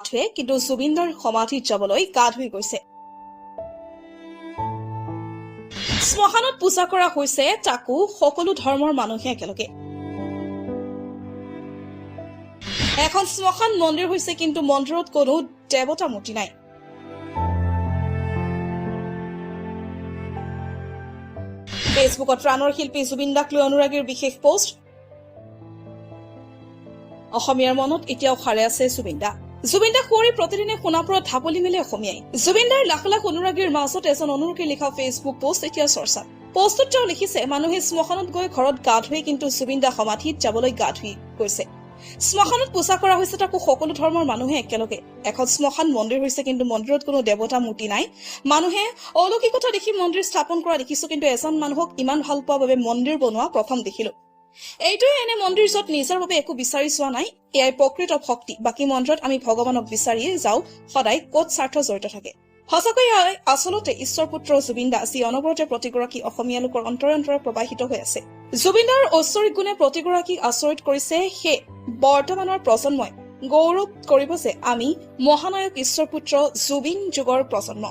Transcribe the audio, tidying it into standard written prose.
ধুৱে কিন্তু জুবিনদাৰ সমাধিত যাবলৈ গা ধুই গৈছে শ্মশানত পূজা কৰা হৈছে তাকো সকলো ধৰ্মৰ মানুহে একেলগে এখন শ্মশান মন্দিৰ হৈছে কিন্তু মন্দিৰত কোনো দেৱতা মূৰ্তি নাই ফেচবুকত প্ৰাণৰ শিল্পী জুবিন দাক লৈ অনুৰাগীৰ বিশেষ পোষ্ট অসমীয়াৰ মনত এতিয়াও সাৰে আছে জুবিন দা সুঁৱৰি প্ৰতিদিনে সোণাপুৰত ঢাপলি মেলে অসমীয়াই জুবিন দাৰ লাখ লাখ অনুৰাগীৰ মাজত এজন অনুৰাগীৰ লিখা ফেচবুক পোষ্ট এতিয়া চৰ্চাত পোষ্টত তেওঁ লিখিছে মানুহে শ্মশানত গৈ ঘৰত গা ধুৱে কিন্তু জুবিন দা সমাধিত যাবলৈ গা ধুই গৈছে শ্মশানত পূজা কৰা হৈছে তাকো সকলো ধৰ্মৰ মানুহে একেলগে এখন শ্মশান মন্দিৰ হৈছে কিন্তু মন্দিৰত কোনো দেৱতা মূৰ্তি নাই মানুহে অলৌকিকতা দেখি মন্দিৰ স্থাপন কৰা দেখিছো কিন্তু এজন মানুহক ইমান ভাল পোৱা বাবে মন্দিৰ বনোৱা প্ৰথম দেখিলো এইটোৱে এনে মন্দিৰ য'ত নিজৰ বাবে একো বিচাৰি চোৱা নাই এয়াই প্ৰকৃত ভক্তি বাকী মন্দিৰত আমি ভগৱানক বিচাৰিয়ে যাওঁ সদায় ক'ত স্বাৰ্থ জড়িত থাকে সঁচাকৈ আচলতে ঈশ্বৰ পুত্ৰ জুবিন দা যি অনবৰতে প্ৰতিগৰাকী অসমীয়া লোকৰ অন্তৰে অন্তৰে প্ৰবাহিত হৈ আছে জুবিন দাৰ ঐশ্বৰিক গুণে প্ৰতিগৰাকীক আচৰিত কৰিছে সেই বৰ্তমানৰ প্ৰজন্মই গৌৰৱ কৰিব যে আমি মহানায়ক ঈশ্বৰ পুত্ৰ জুবিন যুগৰ প্ৰজন্ম